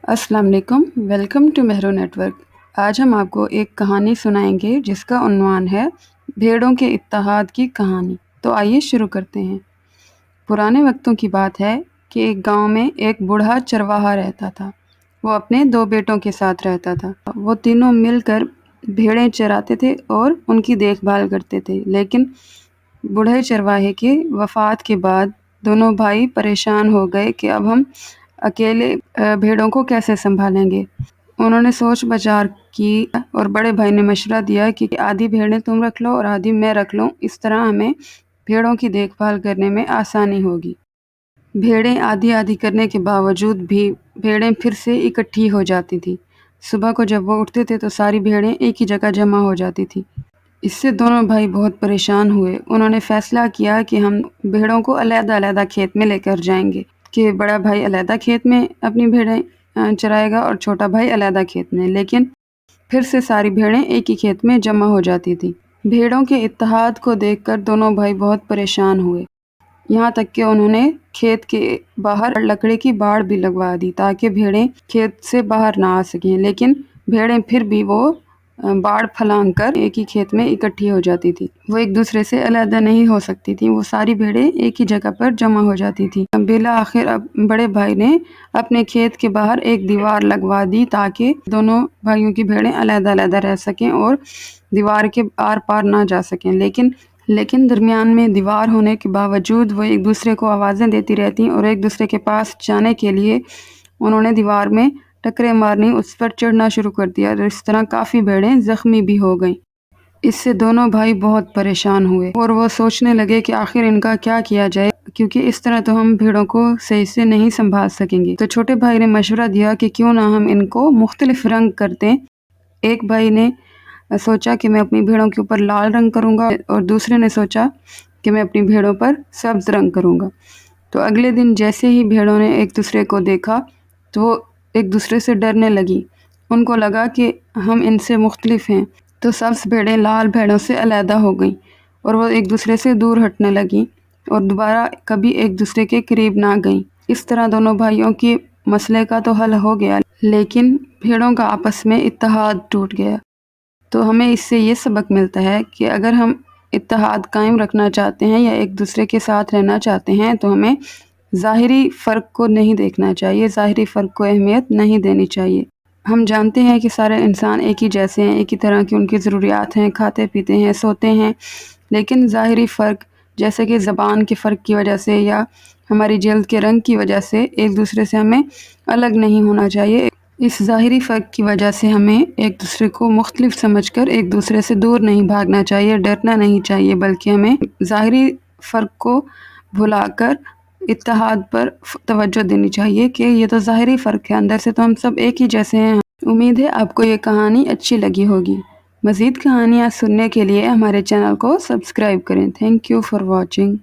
अस्सलाम वालेकुम, welcome to मेहरो network. आज हम आपको एक कहानी सुनाएंगे जिसका उन्वान है भेड़ों के इत्तेहाद की कहानी। तो आइए शुरू करते हैं। पुराने वक्तों की बात है कि एक गांव में एक बूढ़ा चरवाहा रहता था। वो अपने 2 बेटों के साथ रहता था। वो तीनों मिलकर भेड़ें चराते थे और उनकी देखभाल करते थे। लेकिन बूढ़े चरवाहे के वफात के बाद दोनों भाई परेशान हो गए कि अब हम अकेले भेड़ों को कैसे संभालेंगे। उन्होंने सोच विचार की और बड़े भाई ने मशवरा दिया कि आधी भेड़ें तुम रख लो और आधी मैं रख लूँ। इस तरह हमें भेड़ों की देखभाल करने में आसानी होगी। भेड़ें आधी आधी करने के बावजूद भी भेड़ें फिर से इकट्ठी हो जाती थी। सुबह को जब वो उठते थे तो सारी भेड़ें एक ही जगह जमा हो जाती थी। इससे दोनों भाई बहुत परेशान हुए। उन्होंने फैसला किया कि हम भेड़ों को अलग-अलग खेत में लेकर जाएंगे कि बड़ा भाई अलग खेत में अपनी भेड़ें चराएगा और छोटा भाई अलग खेत में। लेकिन फिर से सारी भेड़ें एक ही खेत में जमा हो जाती थी। भेड़ों के इत्तेहाद को देखकर दोनों भाई बहुत परेशान हुए। यहाँ तक कि उन्होंने खेत के बाहर लकड़ी की बाड़ भी लगवा दी ताकि भेड़ें खेत से बाहर ना आ सकें। लेकिन भेड़ें फिर भी वो बाड़ फलांग कर एक ही खेत में इकट्ठी हो जाती थी। वो एक दूसरे से अलग नहीं हो सकती थी। वो सारी भेड़ें एक ही जगह पर जमा हो जाती थी। बेला आखिर अब बड़े भाई ने अपने खेत के बाहर एक दीवार लगवा दी ताकि दोनों भाइयों की भेड़ें अलग रह सकें और दीवार के आर पार ना जा सकें। लेकिन दरमियान में दीवार होने के बावजूद वो एक दूसरे को आवाज़ें देती रहती और एक दूसरे के पास जाने के लिए उन्होंने दीवार में टकरे मारनी, उस पर चढ़ना शुरू कर दिया। इस तरह काफ़ी भेड़ें ज़ख्मी भी हो गईं। इससे दोनों भाई बहुत परेशान हुए और वो सोचने लगे कि आखिर इनका क्या किया जाए, क्योंकि इस तरह तो हम भेड़ों को सही से नहीं संभाल सकेंगे। तो छोटे भाई ने मशवरा दिया कि क्यों ना हम इनको मुख्तलिफ रंग कर दें। एक भाई ने सोचा कि मैं अपनी भेड़ों के ऊपर लाल रंग करूँगा और दूसरे ने सोचा कि मैं अपनी भेड़ों पर सब्ज़ रंग करूँगा। तो अगले दिन जैसे ही भेड़ों ने एक दूसरे को देखा तो वो एक दूसरे से डरने लगी। उनको लगा कि हम इनसे मुख्तलिफ हैं। तो सब्ज़ भेड़ें लाल भेड़ों से अलग हो गईं और वो एक दूसरे से दूर हटने लगीं और दोबारा कभी एक दूसरे के करीब ना गईं। इस तरह दोनों भाइयों के मसले का तो हल हो गया, लेकिन भेड़ों का आपस में इत्तेहाद टूट गया। तो हमें इससे ये सबक मिलता है कि अगर हम इत्तेहाद कायम रखना चाहते हैं या एक दूसरे के साथ रहना चाहते हैं तो हमें ज़ाहिरी फ़र्क को नहीं देखना चाहिए, ज़ाहिरी फ़र्क को अहमियत नहीं देनी चाहिए। हम जानते हैं कि सारे इंसान एक ही जैसे हैं, एक ही तरह की उनकी ज़रूरियात हैं, खाते पीते हैं, सोते हैं। लेकिन ज़ाहिरी फ़र्क जैसे कि ज़बान के फ़र्क की वजह से या हमारी जल्द के रंग की वजह से एक दूसरे से हमें अलग नहीं होना चाहिए। इस ज़ाहिरी फ़र्क की वजह से हमें एक दूसरे को मुख्तलिफ समझकर एक दूसरे से दूर नहीं भागना चाहिए, डरना नहीं चाहिए, बल्कि हमें ज़ाहिरी फ़र्क को भुलाकर इत्तेहाद पर तवज्जो देनी चाहिए कि ये तो ज़ाहिरी फ़र्क है, अंदर से तो हम सब एक ही जैसे हैं। उम्मीद है आपको ये कहानी अच्छी लगी होगी। मज़ीद कहानियाँ सुनने के लिए हमारे चैनल को सब्सक्राइब करें। Thank you for watching.